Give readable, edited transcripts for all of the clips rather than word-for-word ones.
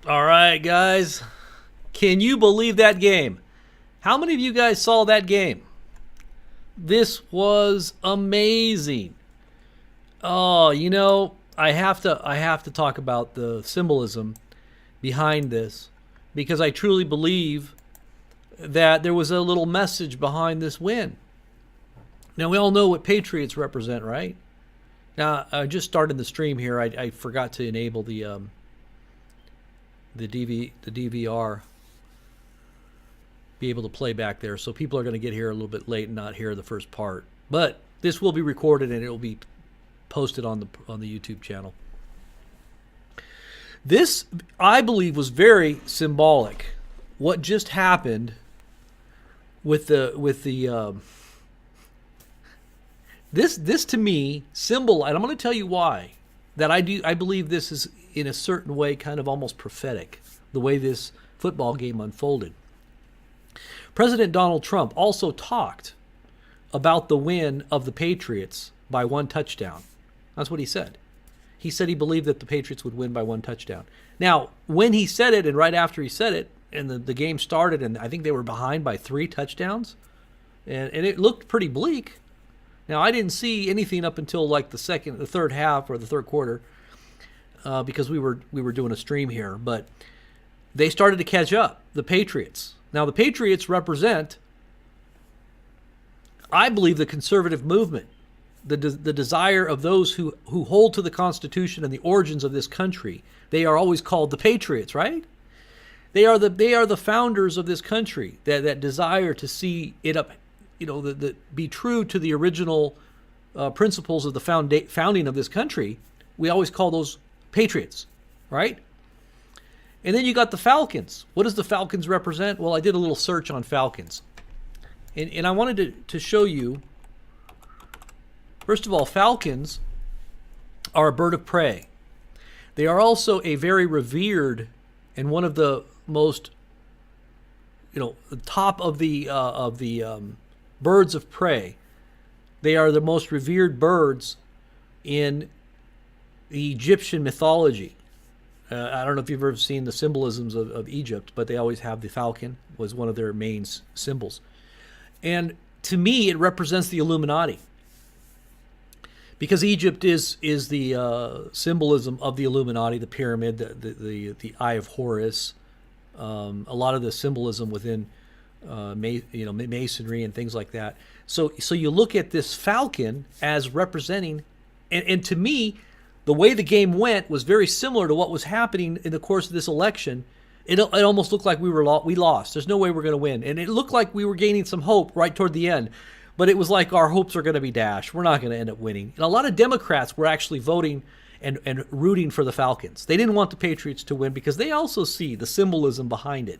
All right, guys. Can you believe that game? How many of you guys saw that game? This was amazing. Oh, I have to talk about the symbolism behind this because I truly believe that there was a little message behind this win. Now we all know what Patriots represent, right? Now I just started the stream here. I forgot to enable the DVR, be able to play back there. So people are going to get here a little bit late and not hear the first part. But this will be recorded and it will be posted on the YouTube channel. This, I believe, was very symbolic. What just happened with the this to me symbol, and I'm going to tell you why. That I believe this is in a certain way kind of almost prophetic. The way this football game unfolded. President Donald Trump also talked about the win of the Patriots by one touchdown. That's what he said. He said he believed that the Patriots would win by one touchdown. Now, when he said it and right after he said it, and the game started, and I think they were behind by 3 touchdowns, and it looked pretty bleak. Now, I didn't see anything up until like the third half or the third quarter because we were doing a stream here, but they started to catch up, the Patriots. Now, the Patriots represent, I believe, the conservative movement, the desire of those who hold to the Constitution and the origins of this country. They are always called the Patriots, right? They are the founders of this country that desire to see it up, be true to the original principles of the founding of this country. We always call those Patriots, right? And then you got the Falcons. What does the Falcons represent? Well, I did a little search on Falcons. And I wanted to show you, first of all, falcons are a bird of prey. They are also a very revered and one of the most, top of the birds of prey. They are the most revered birds in the Egyptian mythology. I don't know if you've ever seen the symbolisms of Egypt, but they always have the falcon was one of their main symbols. And to me, it represents the Illuminati. Because Egypt is the symbolism of the Illuminati, the pyramid, the Eye of Horus, a lot of the symbolism within masonry and things like that. So you look at this falcon as representing, and to me, the way the game went was very similar to what was happening in the course of this election. It almost looked like we lost. There's no way we're going to win. And it looked like we were gaining some hope right toward the end. But it was like our hopes are going to be dashed. We're not going to end up winning. And a lot of Democrats were actually voting and rooting for the Falcons. They didn't want the Patriots to win because they also see the symbolism behind it.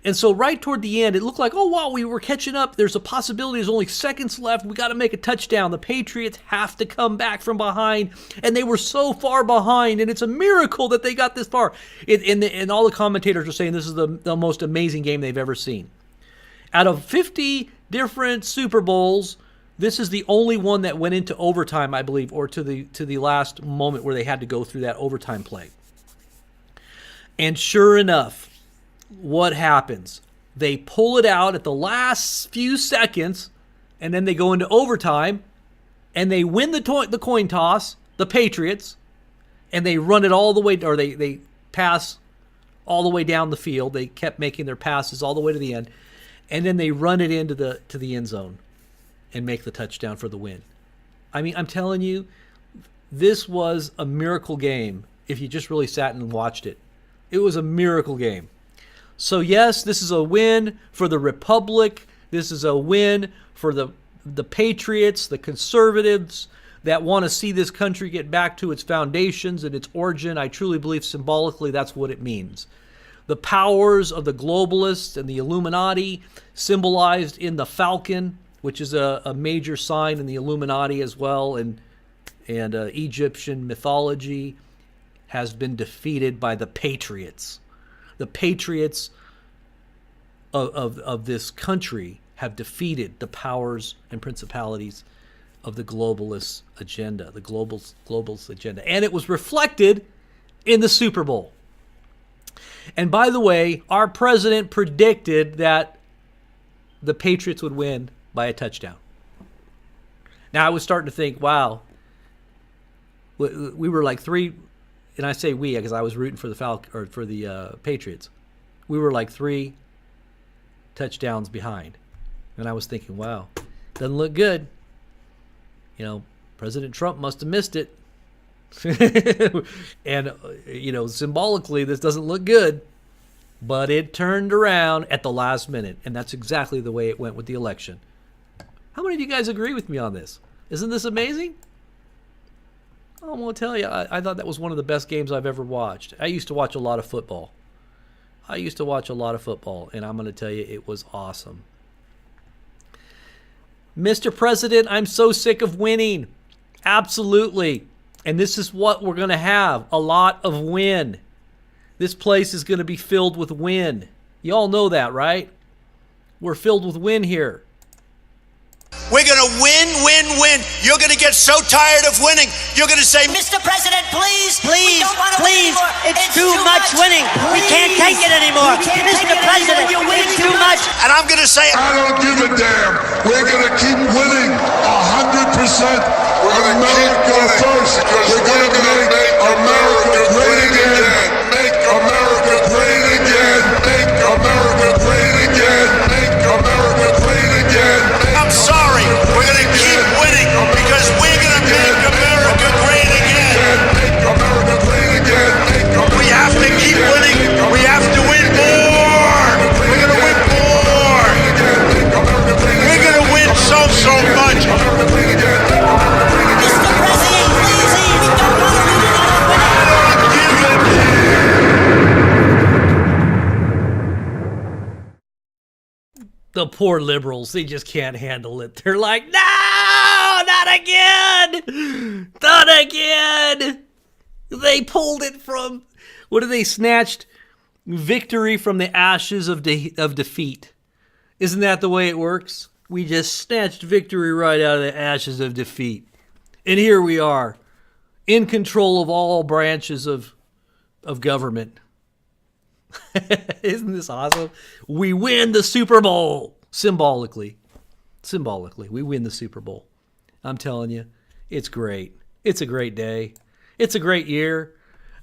And so right toward the end, it looked like, oh, wow, we were catching up. There's a possibility. There's only seconds left. We got to make a touchdown. The Patriots have to come back from behind. And they were so far behind. And it's a miracle that they got this far. And all the commentators are saying this is the most amazing game they've ever seen. Out of 50 different Super Bowls, this is the only one that went into overtime, I believe, or to the last moment where they had to go through that overtime play. And sure enough, what happens? They pull it out at the last few seconds, and then they go into overtime, and they win the coin toss, the Patriots, and they run it all the way, or they pass all the way down the field. They kept making their passes all the way to the end, and then they run it into the end zone and make the touchdown for the win. I mean, I'm telling you, this was a miracle game if you just really sat and watched it. It was a miracle game. So yes, this is a win for the Republic. This is a win for the Patriots, the conservatives that want to see this country get back to its foundations and its origin. I truly believe symbolically that's what it means. The powers of the globalists and the Illuminati symbolized in the falcon, which is a major sign in the Illuminati as well, and Egyptian mythology, has been defeated by the Patriots. The Patriots of this country have defeated the powers and principalities of the globalist agenda, the globalist agenda. And it was reflected in the Super Bowl. And by the way, our president predicted that the Patriots would win by a touchdown. Now, I was starting to think, wow, we were like three, and I say we because I was rooting for the Patriots. We were like 3 touchdowns behind. And I was thinking, wow, doesn't look good. You know, President Trump must have missed it. And, you know, symbolically, this doesn't look good. But it turned around at the last minute. And that's exactly the way it went with the election. How many of you guys agree with me on this? Isn't this amazing? I'm going to tell you, I thought that was one of the best games I've ever watched. I used to watch a lot of football. And I'm going to tell you, it was awesome. Mr. President, I'm so sick of winning. Absolutely. And this is what we're going to have, a lot of win. This place is going to be filled with win. You all know that, right? We're filled with win here. We're going to win, win, win. You're going to get so tired of winning. You're going to say, Mr. President, please, please, it's too much winning. We can't take it anymore. Mr. President, it's too much. And I'm going to say, I don't give a damn. We're going to keep winning 100%. We're going to keep going first. We're going to make America great again. Make America great again. Make America great again. Make America great again. I'm sorry. We're going to keep winning because we're going to make America great again. Make America great again. We have to keep winning. We have to win more. We're going to win more. We're going to win so much. Mr. President, please, we don't want to lose The poor liberals, they just can't handle it. They're like, no, not again. Not again. They pulled it from, what did they snatched? Victory from the ashes of defeat. Isn't that the way it works? We just snatched victory right out of the ashes of defeat. And here we are, in control of all branches of government. Isn't this awesome? We win the Super Bowl. Symbolically, we win the Super Bowl. I'm telling you, it's great. It's a great day. It's a great year.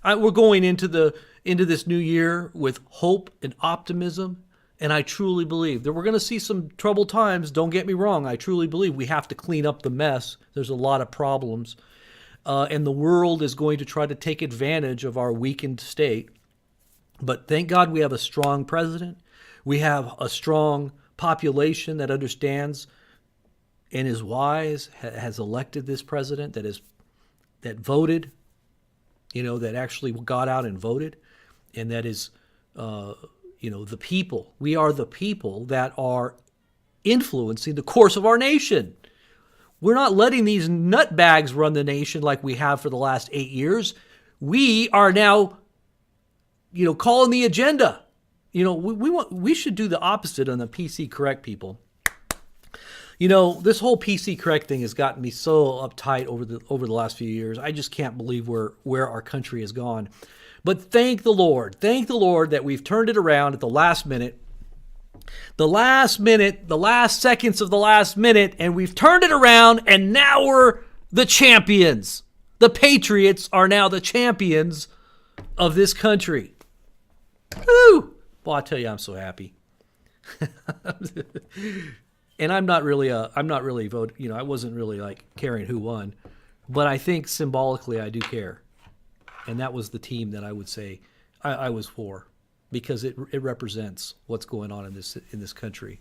We're going into this new year with hope and optimism. And I truly believe that we're going to see some troubled times. Don't get me wrong. I truly believe we have to clean up the mess. There's a lot of problems. And the world is going to try to take advantage of our weakened state. But thank God we have a strong president. We have a strong population that understands and is wise, has elected this president that voted, that actually got out and voted, and that is, the people. We are the people that are influencing the course of our nation. We're not letting these nutbags run the nation like we have for the last 8 years. We are now calling the agenda. We should do the opposite on the PC correct people. This whole PC correct thing has gotten me so uptight over the last few years. I just can't believe where our country has gone. But thank the Lord that we've turned it around at the last minute. The last seconds of the last minute, and we've turned it around, and now we're the champions. The Patriots are now the champions of this country. Woo! Well, I tell you, I'm so happy. And I'm not really voting. I wasn't really like caring who won, but I think symbolically I do care, and that was the team that I would say I was for, because it represents what's going on in this country.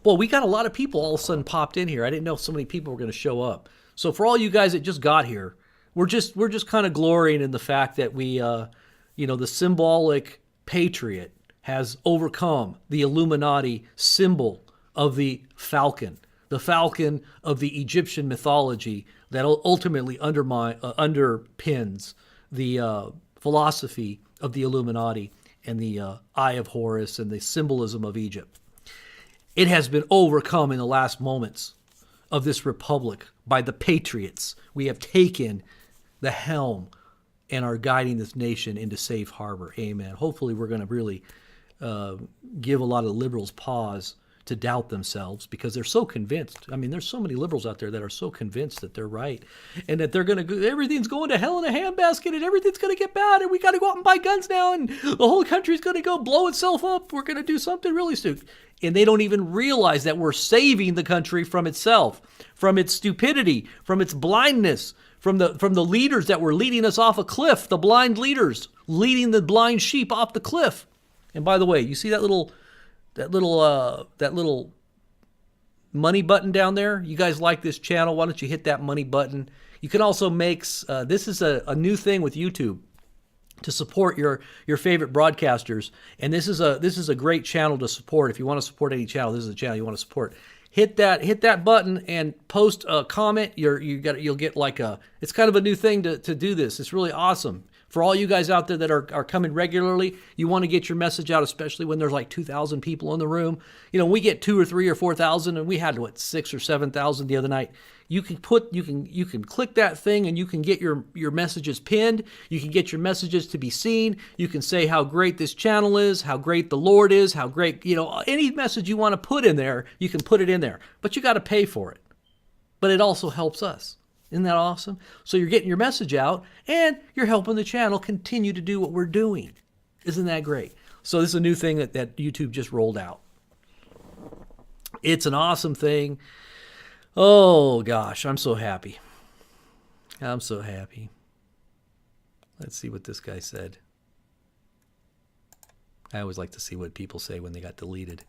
Well, we got a lot of people all of a sudden popped in here. I didn't know so many people were going to show up. So for all you guys that just got here, we're just kind of glorying in the fact that we, the symbolic patriot has overcome the Illuminati symbol of the falcon of the Egyptian mythology that ultimately underpins the philosophy of the Illuminati and the Eye of Horus and the symbolism of Egypt. It has been overcome in the last moments of this republic by the patriots. We have taken the helm and are guiding this nation into safe harbor. Amen. Hopefully we're going to really give a lot of liberals pause to doubt themselves, because they're so convinced. I mean, there's so many liberals out there that are so convinced that they're right, and that they're going to, everything's going to hell in a handbasket, and everything's going to get bad, and we got to go out and buy guns now, and the whole country's going to go blow itself up. We're going to do something really stupid. And they don't even realize that we're saving the country from itself, from its stupidity, from its blindness, from the leaders that were leading us off a cliff, the blind leaders leading the blind sheep off the cliff. And by the way, you see that little money button down there? You guys like this channel? Why don't you hit that money button? You can also make, this is a new thing with YouTube to support your favorite broadcasters. And this is a great channel to support. If you want to support any channel, this is a channel you want to support. Hit that button and post a comment. You'll get like it's kind of a new thing to do this. It's really awesome. For all you guys out there that are coming regularly, you want to get your message out, especially when there's like 2,000 people in the room. You know, we get 2 or 3 or 4,000, and we had 6 or 7,000 the other night. You can click that thing, and you can get your messages pinned. You can get your messages to be seen. You can say how great this channel is, how great the Lord is, how great, any message you want to put in there, you can put it in there. But you got to pay for it. But it also helps us. Isn't that awesome? So you're getting your message out, and you're helping the channel continue to do what we're doing. Isn't that great? So this is a new thing that YouTube just rolled out. It's an awesome thing. Oh, gosh, I'm so happy. I'm so happy. Let's see what this guy said. I always like to see what people say when they got deleted.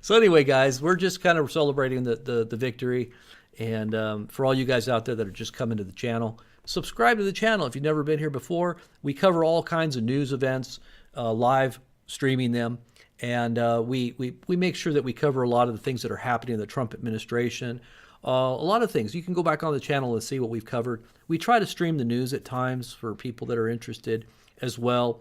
So anyway, guys, we're just kind of celebrating the victory. And for all you guys out there that are just coming to the channel, subscribe to the channel if you've never been here before. We cover all kinds of news events, live streaming them. And we make sure that we cover a lot of the things that are happening in the Trump administration. A lot of things. You can go back on the channel and see what we've covered. We try to stream the news at times for people that are interested as well.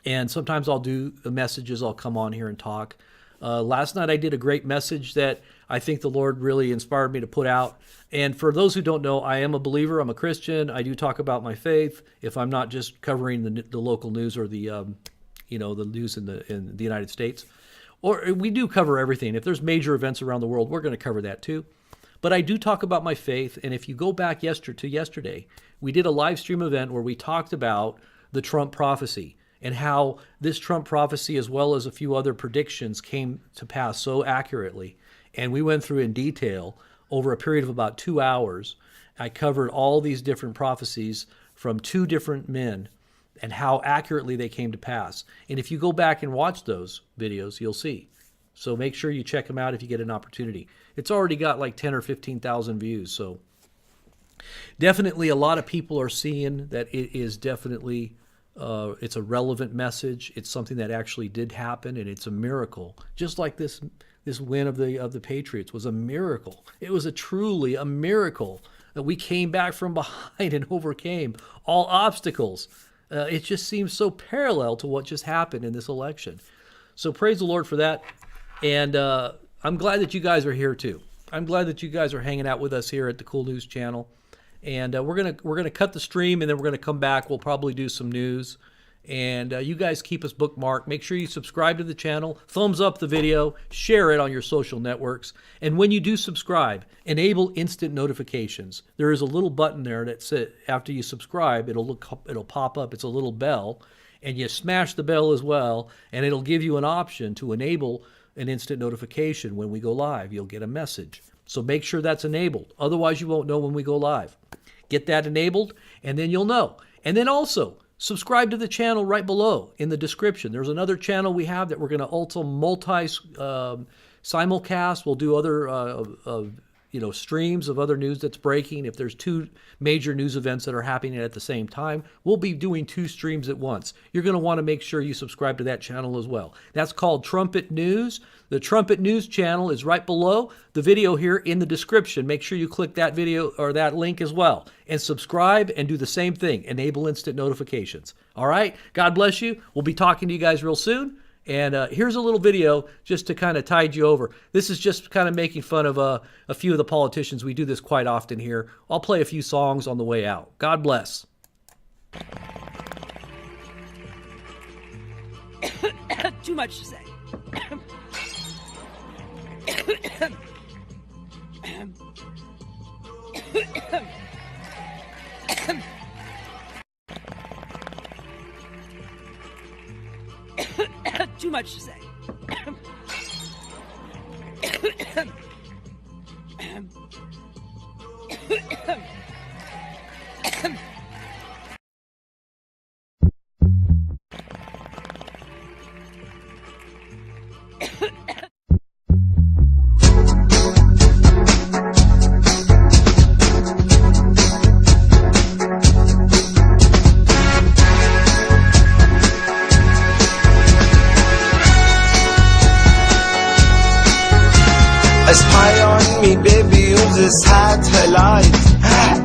And sometimes I'll do the messages. I'll come on here and talk. Last night I did a great message that I think the Lord really inspired me to put out. And for those who don't know, I am a believer. I'm a Christian. I do talk about my faith. If I'm not just covering the local news or the news in the United States, or we do cover everything. If there's major events around the world, we're going to cover that too. But I do talk about my faith. And if you go back yesterday, we did a live stream event where we talked about the Trump prophecy, and how this Trump prophecy, as well as a few other predictions, came to pass so accurately. And we went through in detail over a period of about 2 hours. I covered all these different prophecies from 2 different men and how accurately they came to pass. And if you go back and watch those videos, you'll see. So make sure you check them out if you get an opportunity. It's already got like 10 or 15,000 views. So definitely a lot of people are seeing that it is definitely it's a relevant message. It's something that actually did happen, and it's a miracle. Just like this win of the Patriots was a miracle. It was truly a miracle that we came back from behind and overcame all obstacles. It just seems so parallel to what just happened in this election. So praise the Lord for that. And I'm glad that you guys are here too. I'm glad that you guys are hanging out with us here at the Cool News Channel. And we're gonna cut the stream, and then we're gonna come back. We'll probably do some news, and you guys keep us bookmarked. Make sure you subscribe to the channel, thumbs up the video, share it on your social networks, and when you do subscribe, enable instant notifications. There is a little button there that says after you subscribe, it'll pop up. It's a little bell, and you smash the bell as well, and it'll give you an option to enable an instant notification when we go live. You'll get a message. So make sure that's enabled. Otherwise, you won't know when we go live. Get that enabled, and then you'll know. And then also, subscribe to the channel right below in the description. There's another channel we have that we're going to also simulcast. We'll do other streams of other news that's breaking. If there's 2 major news events that are happening at the same time, we'll be doing 2 streams at once. You're going to want to make sure you subscribe to that channel as well. That's called Trumpet News. The Trumpet News channel is right below the video here in the description. Make sure you click that video or that link as well and subscribe and do the same thing. Enable instant notifications. All right? God bless you. We'll be talking to you guys real soon. And here's a little video just to kind of tide you over. This is just kind of making fun of a few of the politicians. We do this quite often here. I'll play a few songs on the way out. God bless. Too much to say. Too much to say. Spy on me, baby, use the satellite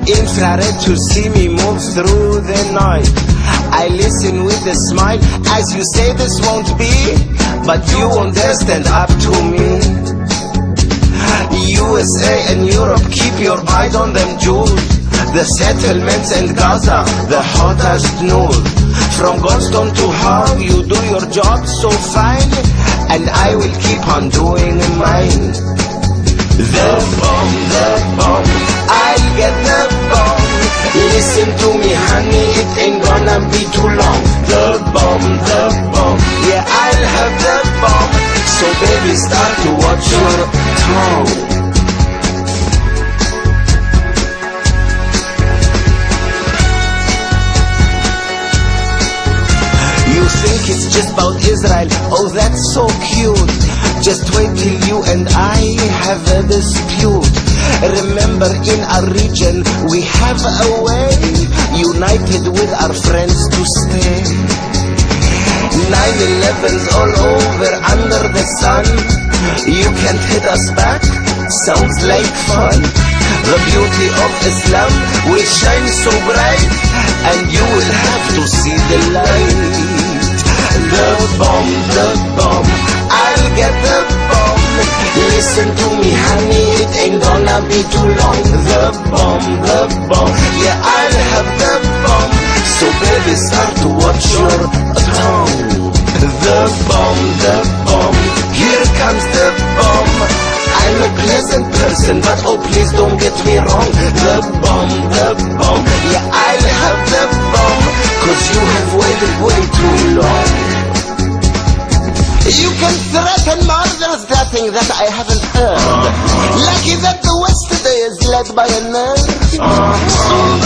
infrared to see me move through the night. I listen with a smile as you say this won't be, but you won't dare stand up to me. USA and Europe, keep your eyes on them Jews. The settlements and Gaza, the hottest news. From Goldstone to Hague, you do your job so fine, and I will keep on doing mine. The bomb, I'll get the bomb. Listen to me, honey, it ain't gonna be too long. The bomb, yeah, I'll have the bomb. So baby, start to watch your tongue. You think it's just about Israel, oh that's so cute. Just wait till you and I have a dispute. Remember in our region we have a way, united with our friends to stay. 9/11's all over under the sun. You can't hit us back, sounds like fun. The beauty of Islam will shine so bright, and you will have to see the light. The bomb, I'll get the bomb. Listen to me, honey, it ain't gonna be too long. The bomb, yeah, I'll have the bomb. So baby, start to watch your tongue. The bomb, here comes the bomb. I'm a pleasant person, but oh please don't get me wrong. The bomb, yeah, I'll have the bomb, 'cause you have waited way too long. You can threaten more, there's nothing that I haven't heard. Lucky that the West today is led by a nerd.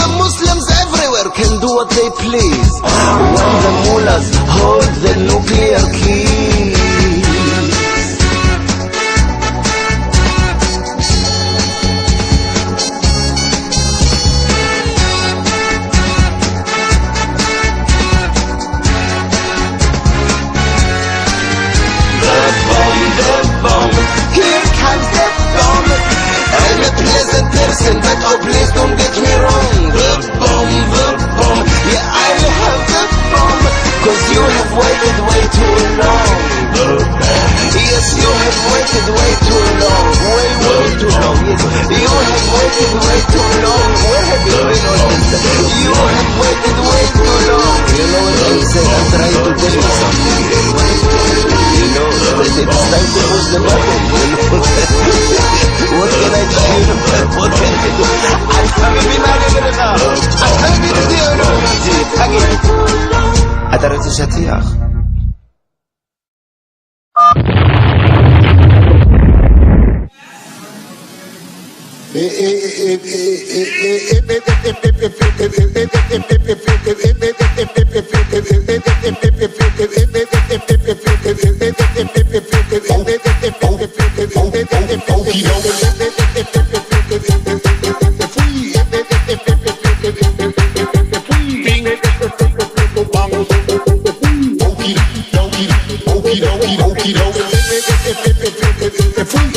The Muslims everywhere can do what they please when the mullahs hold the nuclear key. But oh please don't get me wrong. The bomb, yeah, I'll have the bomb, 'cause you have waited way too long. Yes, you have waited way too long. Way too long. Yes, you have waited way too long. Where have you been on this? You have waited way too long. You know what I'm saying? I'm trying to tell you something. You know that it's time to push the button. You know what can I do? What can I do? אתה רוצה שטיח?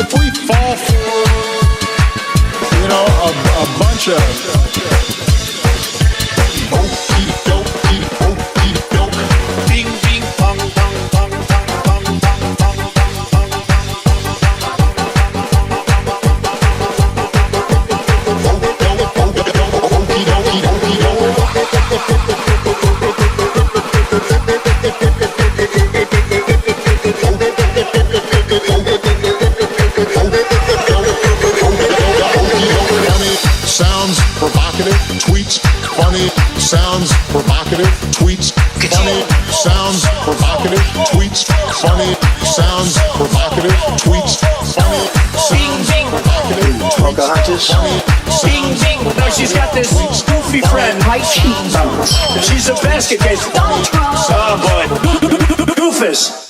If we fall for, you know, a bunch of okey doke, bing bing pong pong pong pong pong. glasses. Bing, bing. No, she's got this goofy friend. She's a basket case. Oh, boy. Goofus.